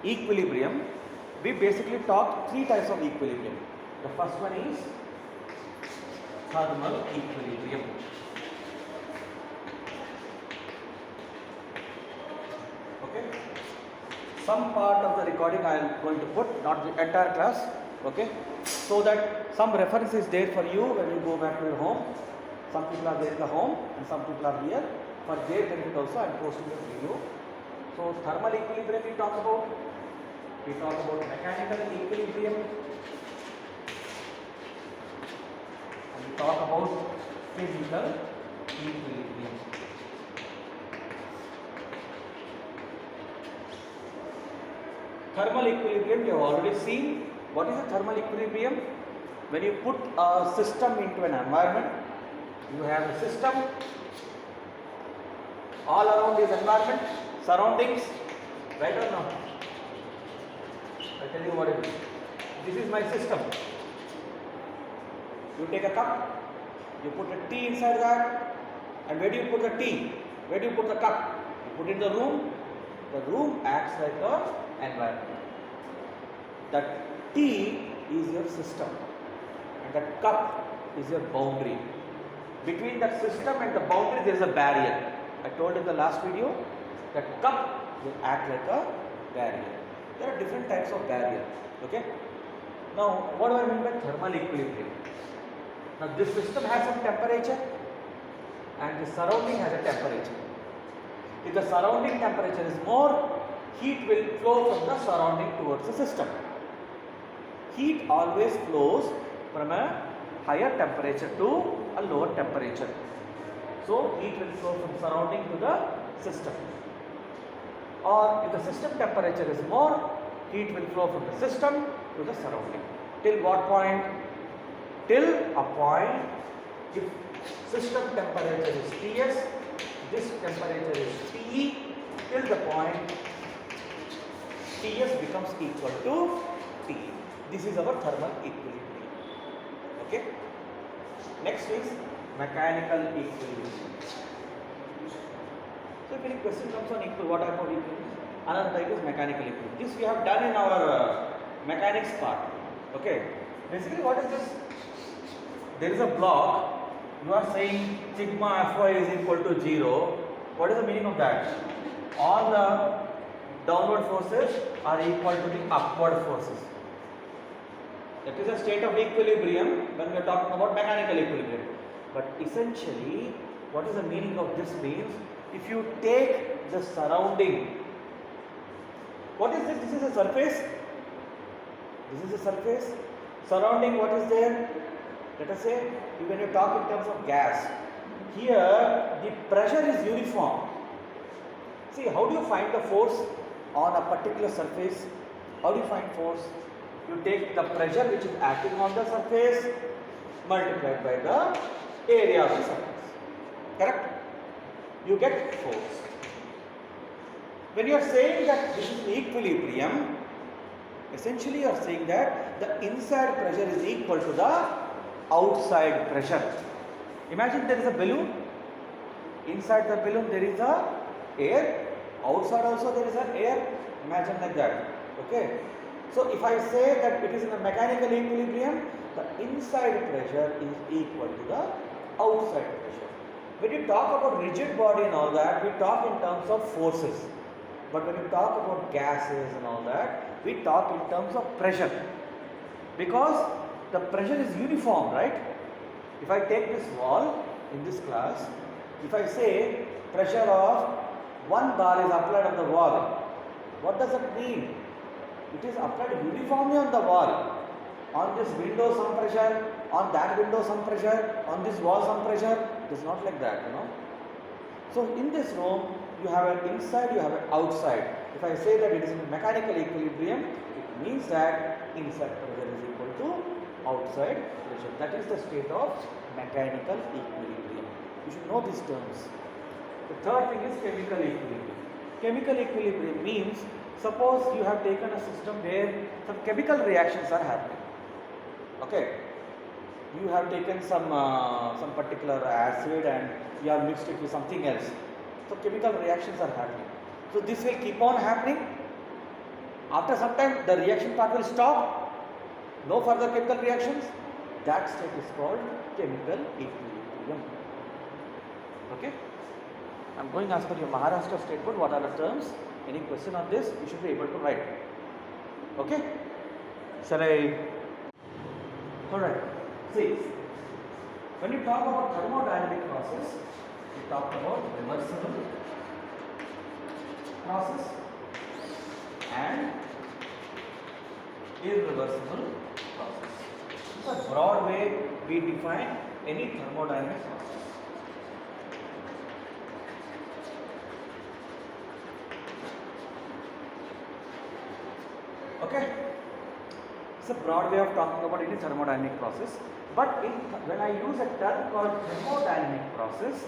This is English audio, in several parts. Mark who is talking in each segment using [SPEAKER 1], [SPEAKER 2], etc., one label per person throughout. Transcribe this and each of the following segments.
[SPEAKER 1] equilibrium, we basically talk three types of equilibrium. The first one is thermal equilibrium. Okay. Some part of the recording I am going to put, not the entire class. Okay. So that some reference is there for you when you go back to your home. Some people are there in the home and some people are here. For their benefit also I am posting this video. So thermal equilibrium we talk about. We talk about mechanical equilibrium. And we talk about physical equilibrium. Thermal equilibrium we have already seen. What is a thermal equilibrium? When you put a system into an environment, you have a system all around this environment, surroundings, right or no? I tell you what it is. This is my system. You take a cup, you put a tea inside that, and where do you put the tea? Where do you put the cup? You put it in the room. The room acts like the environment. That tea is your system, and that cup is your boundary. Between that system and the boundary there is a barrier. I told in the last video that cup will act like a barrier. There are different types of barrier. Okay. Now, what do I mean by thermal equilibrium? Now, this system has some temperature, and the surrounding has a temperature. If the surrounding temperature is more, heat will flow from the surrounding towards the system. Heat always flows from a higher temperature to a lower temperature. So, heat will flow from surrounding to the system. Or if the system temperature is more, heat will flow from the system to the surrounding. Till what point? Till a point, if system temperature is Ts, this temperature is Te, till the point Ts becomes equal to T. This is our thermal equilibrium. Okay. Next is mechanical equilibrium. So if any question comes on what type of equilibrium, another type is mechanical equilibrium. This we have done in our mechanics part. Okay. Basically, what is this? There is a block. You are saying sigma Fy is equal to 0. What is the meaning of that? All the downward forces are equal to the upward forces. That is a state of equilibrium when we are talking about mechanical equilibrium. But essentially, what is the meaning of this means? If you take the surrounding, what is this? This is a surface. This is a surface. Surrounding, what is there? Let us say, when you talk in terms of gas, here the pressure is uniform. See, how do you find the force on a particular surface? How do you find force? You take the pressure which is acting on the surface multiplied by the area of the surface. Correct? You get force. When you are saying that this is equilibrium, essentially you are saying that the inside pressure is equal to the outside pressure. Imagine there is a balloon. Inside the balloon there is a air. Outside also there is a air. Imagine like that. Okay. So if I say that it is in a mechanical equilibrium, the inside pressure is equal to the outside pressure. When you talk about rigid body and all that, we talk in terms of forces. But when you talk about gases and all that, we talk in terms of pressure. Because the pressure is uniform, right? If I take this wall in this class, if I say pressure of 1 bar is applied on the wall, what does it mean? It is applied uniformly on the wall. On this window some pressure, on that window some pressure, on this wall some pressure. It is not like that, you know. So in this room, you have an inside, you have an outside. If I say that it is in mechanical equilibrium, it means that inside pressure is equal to outside pressure. That is the state of mechanical equilibrium. You should know these terms. The third thing is chemical equilibrium. Chemical equilibrium means, suppose you have taken a system where some chemical reactions are happening. Okay. You have taken some particular acid and you have mixed it with something else. So chemical reactions are happening. So this will keep on happening. After some time, the reaction path will stop. No further chemical reactions. That state is called chemical equilibrium. Okay. I'm going as per your Maharashtra State Board. What are the terms? Any question on this? You should be able to write. Okay. Shall I? Alright. See, when you talk about thermodynamic process, we talk about reversible process and irreversible process. It's a broad way we define any thermodynamic process. Okay, it's a broad way of talking about any thermodynamic process. But when I use a term called thermodynamic process,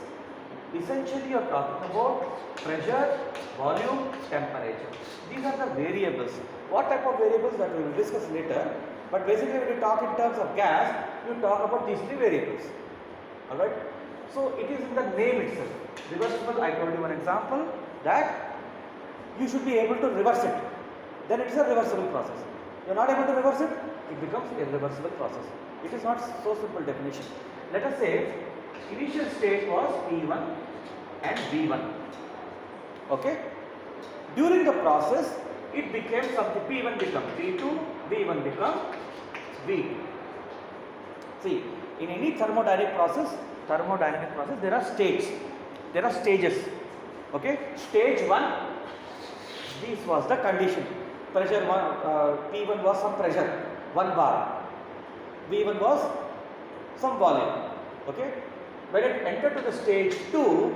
[SPEAKER 1] essentially you are talking about pressure, volume, temperature. These are the variables. What type of variables that we will discuss later. But basically when you talk in terms of gas, you talk about these three variables. Alright. So it is in the name itself. Reversible, I told you one example that you should be able to reverse it. Then it is a reversible process. You are not able to reverse it, it becomes a irreversible process. It is not so simple definition. Let us say initial state was P1 and V1. Okay. During the process, it became something. P1 become P2, V1 become V2. See, in any thermodynamic process, there are states. There are stages. Okay. Stage 1, this was the condition. Pressure 1, P1 was some pressure, 1 bar. V1 was some volume. Okay. When it entered to the stage 2,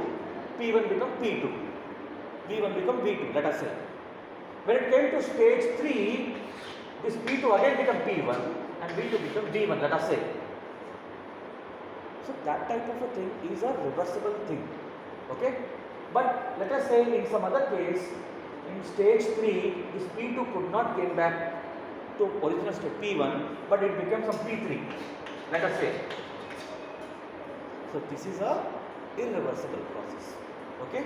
[SPEAKER 1] P1 become P2. V1 become V2, let us say. When it came to stage 3, this P2 again become P1 and V2 become V1, let us say. So that type of a thing is a reversible thing. Okay. But let us say in some other case, in stage 3, this P2 could not get back to original state P1, but it became some P3, let us say. So this is a irreversible process. Okay.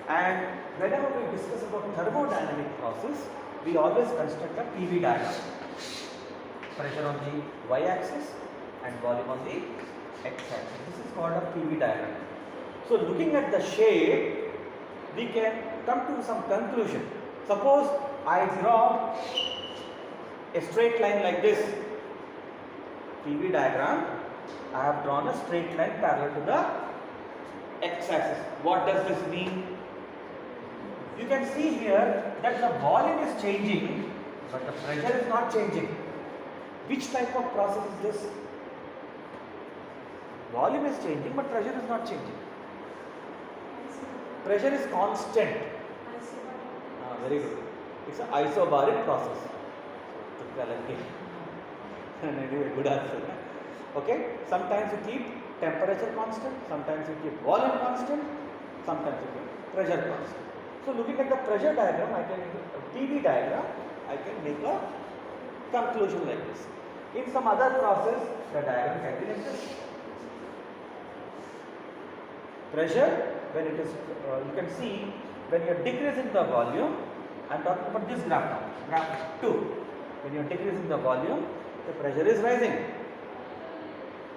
[SPEAKER 1] And whenever we discuss about thermodynamic process, we always construct a PV diagram. Pressure on the y-axis and volume on the x-axis. This is called a PV diagram. So looking at the shape, we can come to some conclusion. Suppose I draw a straight line like this. PV diagram, I have drawn a straight line parallel to the x-axis. What does this mean? You can see here that the volume is changing, but the pressure is not changing. Which type of process is this? Volume is changing, but pressure is not changing. Pressure is constant. Very good. It's an isobaric process. Anyway, good answer. Okay. Sometimes you keep temperature constant, sometimes you keep volume constant, sometimes you keep pressure constant. So looking at the pressure diagram, PV diagram, I can make a conclusion like this. In some other process, the diagram can be like this. Pressure, when it is, you can see when you are decreasing the volume, I am talking about this graph now, graph 2. When you are decreasing the volume, the pressure is rising.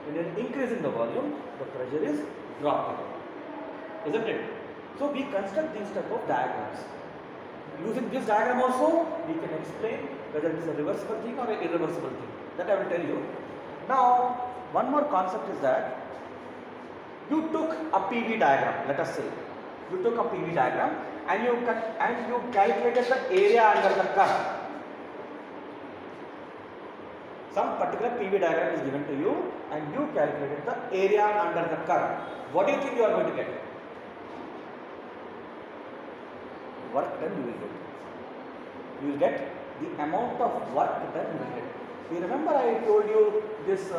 [SPEAKER 1] When you are increasing the volume, the pressure is dropping. Isn't it? So we construct these type of diagrams. Using this diagram also, we can explain whether it is a reversible thing or an irreversible thing. That I will tell you. Now, one more concept is that you took a PV diagram, let us say. You took a PV diagram and you calculated the area under the curve. Some particular PV diagram is given to you and you calculated the area under the curve. What do you think you are going to get? Work done you will get. You will get the amount of work done you will get. You remember I told you this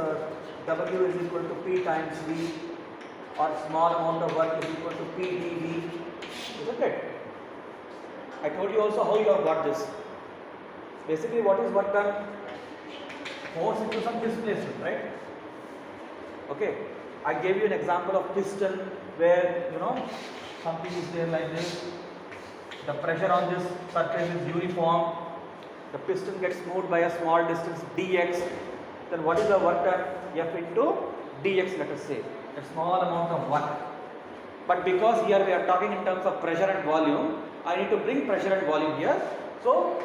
[SPEAKER 1] W is equal to P times V, or small amount of work is equal to P dV, isn't it? I told you also how you have got this. Basically what is work done? Force into some displacement, right? Okay. I gave you an example of piston where something is there like this. The pressure on this surface is uniform. the piston gets moved by a small distance dx, then what is the work done? F into dx, let us say, a small amount of work. But because here we are talking in terms of pressure and volume, I need to bring pressure and volume here. So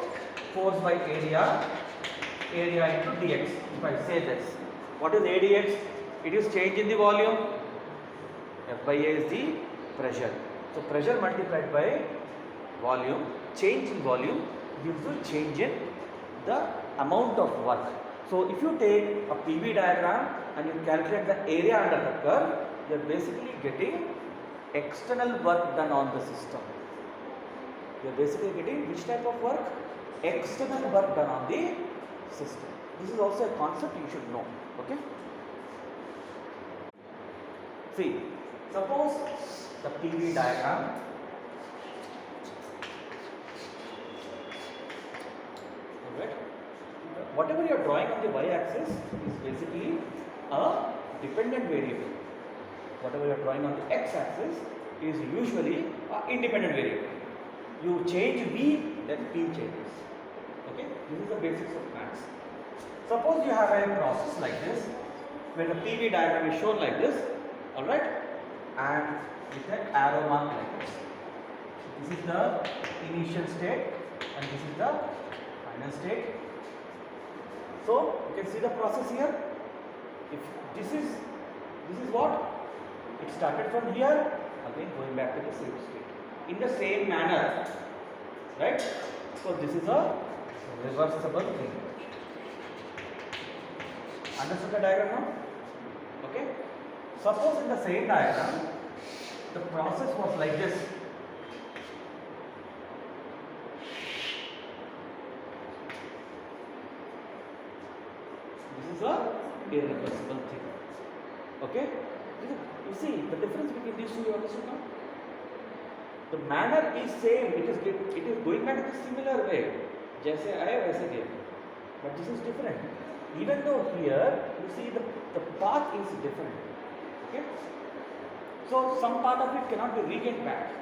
[SPEAKER 1] force by area into dx. If I say this, what is ADX? It is change in the volume. F by A is the pressure. So pressure multiplied by volume, change in volume gives you change in the amount of work. So if you take a PV diagram and you calculate the area under the curve, you are basically getting external work done on the system. You are basically getting which type of work? External work done on the system. This is also a concept you should know. Okay. See, suppose the PV diagram. Alright. Whatever you are drawing on the y-axis is basically a dependent variable. Whatever you are drawing on the x-axis is usually an independent variable. You change v, then p changes. Okay, this is the basics of maths. Suppose you have a process like this, where the PV diagram is shown like this, alright, and with an arrow mark like this. This is the initial state, and this is the final state. So you can see the process here. If this is what? It started from here, again going back to the same state. In the same manner, right? So this is a reversible thing. Understood the diagram now? Okay. Suppose in the same diagram, the process was like this. This is a irreversible thing. Okay. You see the difference between these two, you understand now? The manner is same, it is going back in a similar way. जैसे आए वैसे गए. But this is different. Even though here you see the path is different. Okay? So some part of it cannot be regained back.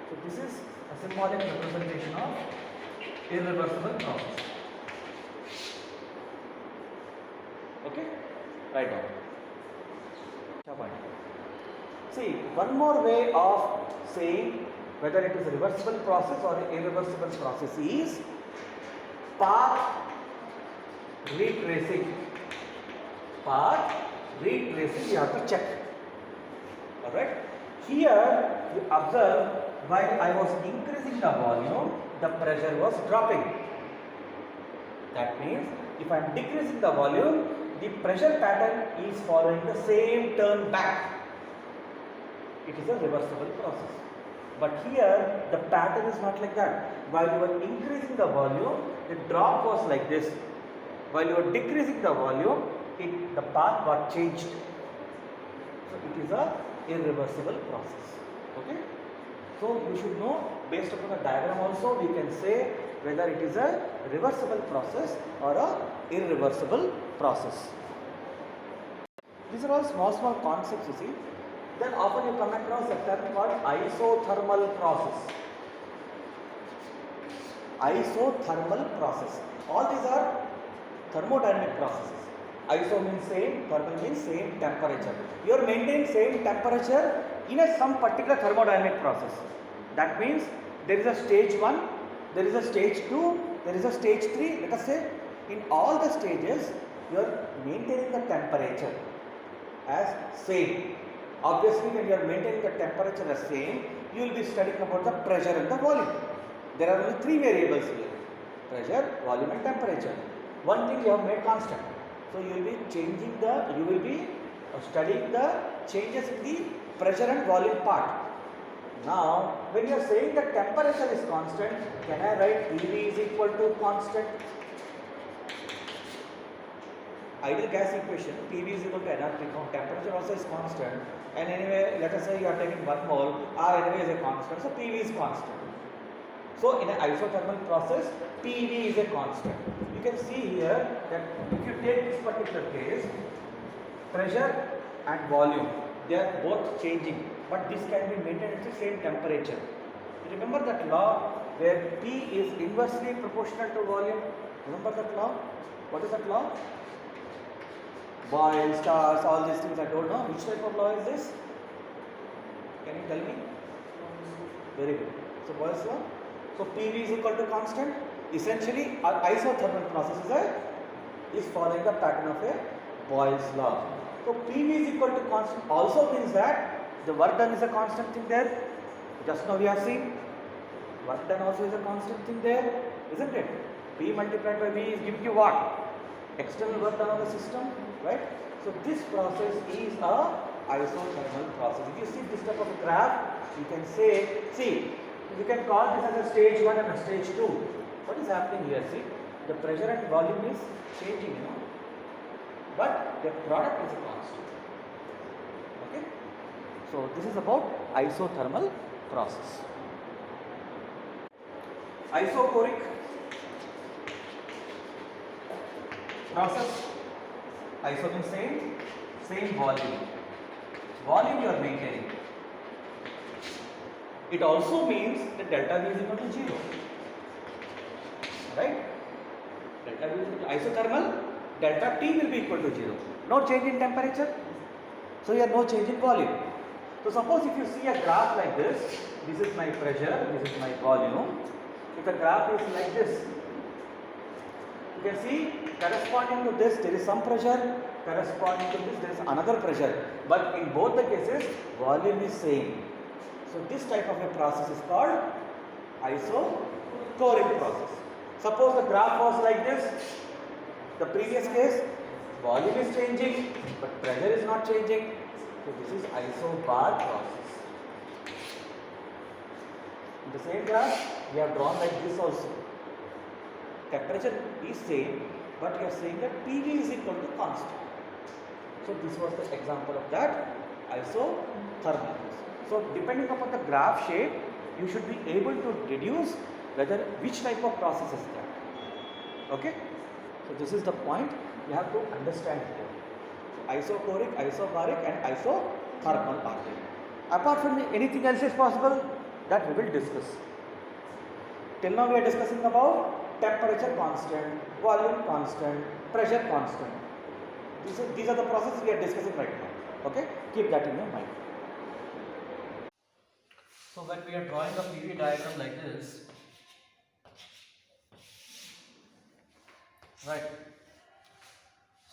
[SPEAKER 1] So this is a symbolic representation of irreversible process. Okay? Right now. See, one more way of saying whether it is a reversible process or an irreversible process is path retracing. Path retracing, you have to check. Alright? Here you observe while I was increasing the volume, the pressure was dropping. That means if I am decreasing the volume, the pressure pattern is following the same turn back. It is a reversible process. But here the pattern is not like that. While you were increasing the volume, the drop was like this. While you were decreasing the volume, the path got changed. So it is a irreversible process. Okay? So you should know, based upon the diagram also, we can say whether it is a reversible process or a irreversible process. These are all small concepts, you see. Then often you come across a term called isothermal process. Isothermal process. All these are thermodynamic processes. Iso means same, thermal means same temperature. You are maintaining same temperature in some particular thermodynamic process. That means there is a stage 1, there is a stage 2, there is a stage 3. Let us say in all the stages you are maintaining the temperature as same. Obviously, when you are maintaining the temperature as same, you will be studying about the pressure and the volume. There are only three variables here: pressure, volume, and temperature. One thing you have made constant. So you will be studying the changes in the pressure and volume part. Now, when you are saying the temperature is constant, can I write PV is equal to constant? Ideal gas equation, PV is equal to nRT. Temperature also is constant, and anyway, let us say you are taking 1 mole, R anyway is a constant, so PV is constant. So in an isothermal process, PV is a constant. You can see here that if you take this particular case, pressure and volume, they are both changing, but this can be maintained at the same temperature. Remember that law where P is inversely proportional to volume. Remember that law? What is that law? Boyle, stars, all these things I don't know. Which type of law is this? Can you tell me? Very good. So Boyle's law. So PV is equal to constant. Essentially, our isothermal process is following the pattern of a Boyle's law. So PV is equal to constant also means that the work done is a constant thing there. Just now we have seen work done also is a constant thing there, isn't it? P multiplied by V is giving you what? External work done on the system, right? So this process is a isothermal process. If you see this type of a graph, you can say, see, you can call this as a stage 1 and a stage 2. What is happening here? See, the pressure and volume is changing, but the product is a constant. Okay? So this is about isothermal process. Isochoric process. Iso means same volume. Volume you are maintaining. It also means that delta V is equal to 0. Right? Delta V is equal to isothermal, delta T will be equal to 0. No change in temperature. So here no change in volume. So suppose if you see a graph like this is my pressure, this is my volume. If the graph is like this, you can see corresponding to this there is some pressure, corresponding to this there is another pressure, but in both the cases volume is same. So this type of a process is called isochoric process. Suppose the graph was like this, the previous case volume is changing but pressure is not changing. So this is isobar process. In the same graph we have drawn like this also. Temperature is same, but we are saying that PV is equal to constant. So this was the example of that isothermal. So depending upon the graph shape, you should be able to deduce whether which type of process is that. Okay? So this is the point you have to understand here. Isochoric, isobaric and isothermal are there. Apart from anything else is possible, that we will discuss. Till now we are discussing about temperature constant, volume constant, pressure constant. These are the processes we are discussing right now. Okay? Keep that in your mind. So when we are drawing a PV diagram like this, right?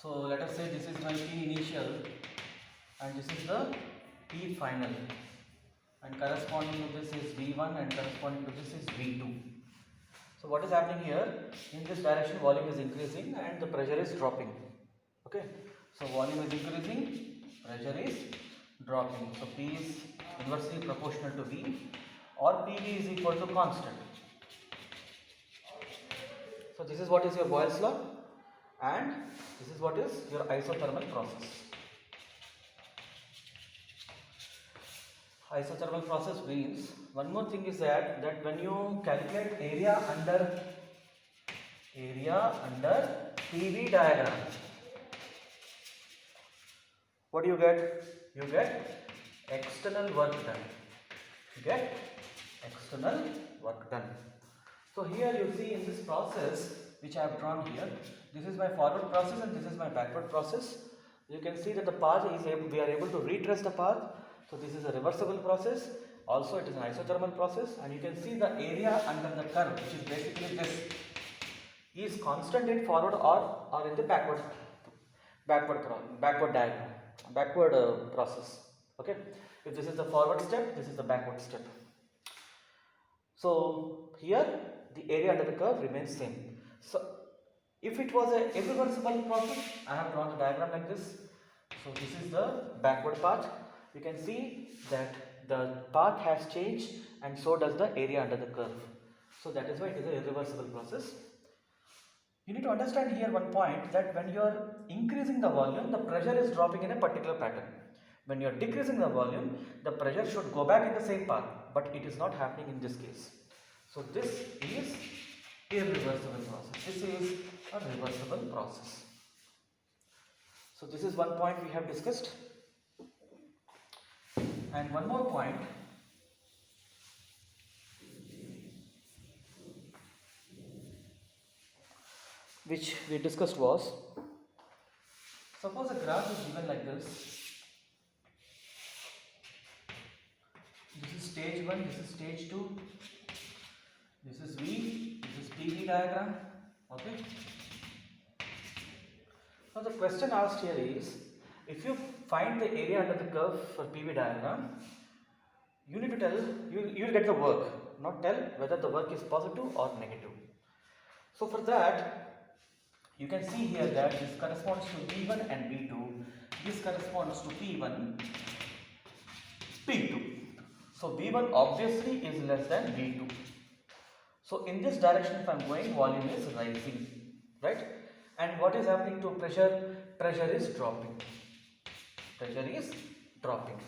[SPEAKER 1] So let us say this is my P initial and this is the P final, and corresponding to this is V1 and corresponding to this is V2. So what is happening here? In this direction volume is increasing and the pressure is dropping. Okay? So volume is increasing, pressure is dropping. So P is inversely proportional to V, or PV is equal to constant. So this is what is your Boyle's law, and this is what is your isothermal process. Isothermal process means one more thing is that when you calculate area under PV diagram, what do you get? You get external work done. You get external work done. So here you see in this process which I have drawn here, this is my forward process and this is my backward process. You can see that the path is we are able to retrace the path. So this is a reversible process. Also it is an isothermal process, and you can see the area under the curve, which is basically this, is constant in forward or in the backward diagram, backward process. Okay, if this is the forward step, this is the backward step. So here the area under the curve remains same. So if it was a irreversible process, I have drawn the diagram like this. So this is the backward path. You can see that the path has changed and so does the area under the curve. So that is why it is an irreversible process. You need to understand here one point, that when you are increasing the volume, the pressure is dropping in a particular pattern. When you are decreasing the volume, the pressure should go back in the same path, but it is not happening in this case. So this is irreversible process. This is a reversible process. So this is one point we have discussed. And one more point, which we discussed was, suppose a graph is given like this. This is stage 1, this is stage 2, this is V, this is PV diagram. Okay. Now the question asked here is, if you find the area under the curve for PV diagram, you need to tell, you will get the work, not tell whether the work is positive or negative. So for that, you can see here that this corresponds to V1 and V2, this corresponds to P1, P2. So V1 obviously is less than V2. So in this direction if I am going, volume is rising, right? And what is happening to pressure? Pressure is dropping. Pressure is dropping.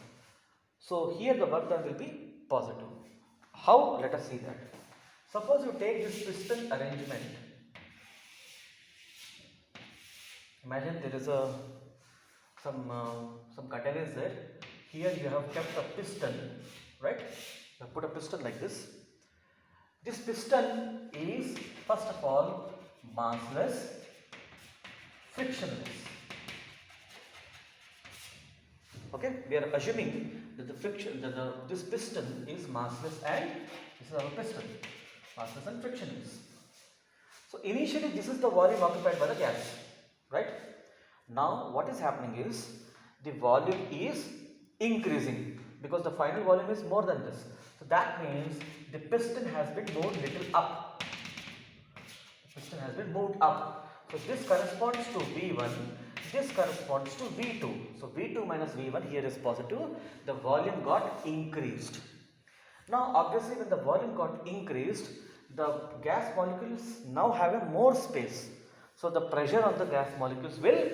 [SPEAKER 1] So here the work done will be positive. How? Let us see that. Suppose you take this piston arrangement. Imagine there is some cutter is there. Here you have kept a piston, right? You have put a piston like this. This piston is first of all massless, frictionless. Okay, we are assuming that this piston is massless and this is our piston, massless and frictionless. So initially this is the volume occupied by the gas, right? Now what is happening is the volume is increasing because the final volume is more than this. So that means the piston has been moved little up. The piston has been moved up. So this corresponds to V1. This corresponds to V2. So V2 minus V1 here is positive. The volume got increased. Now obviously when the volume got increased, the gas molecules now have a more space. So the pressure on the gas molecules will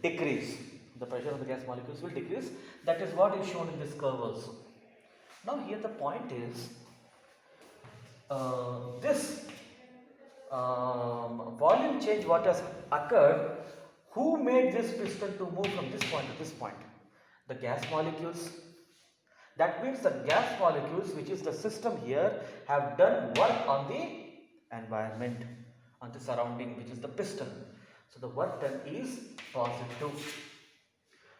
[SPEAKER 1] decrease. The pressure on the gas molecules will decrease. That is what is shown in this curve also. Now here the point is, this volume change what has occurred, who made this piston to move from this point to this point? The gas molecules. That means the gas molecules, which is the system here, have done work on the environment, on the surrounding, which is the piston. So the work done is positive.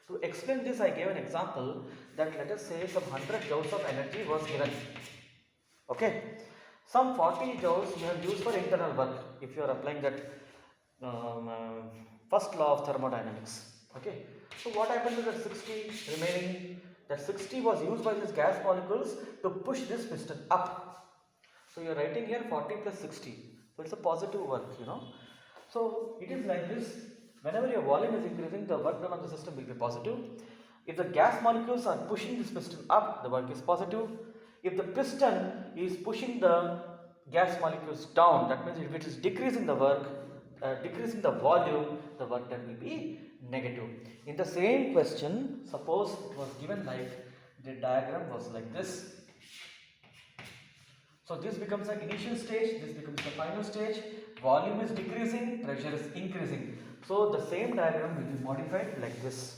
[SPEAKER 1] To explain this, I gave an example that let us say some 100 joules of energy was given. Okay. Some 40 joules you have used for internal work if you are applying that first law of thermodynamics. Okay. So what happened to that 60 remaining? That 60 was used by these gas molecules to push this piston up. So you are writing here 40 plus 60. So it's a positive work, you know. So it is like this. Whenever your volume is increasing, the work done on the system will be positive. If the gas molecules are pushing this piston up, the work is positive. If the piston is pushing the gas molecules down, that means if it is decreasing the work, decreasing the volume, the work done will be negative. In the same question, suppose it was given like the diagram was like this. So this becomes the initial stage, this becomes the final stage. Volume is decreasing, pressure is increasing. So the same diagram will be modified like this.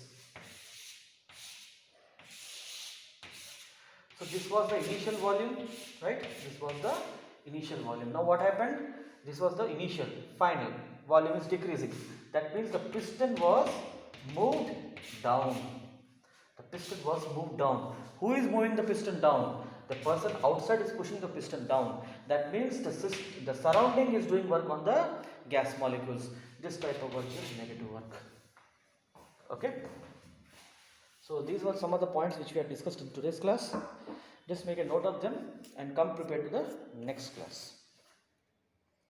[SPEAKER 1] So this was the initial volume, right? This was the initial volume. Now what happened? This was the initial, final. Volume is decreasing. That means the piston was moved down. The piston was moved down. Who is moving the piston down? The person outside is pushing the piston down. That means the surrounding is doing work on the gas molecules. This type of work is negative work. Okay. So these were some of the points which we have discussed in today's class. Just make a note of them and come prepared to the next class.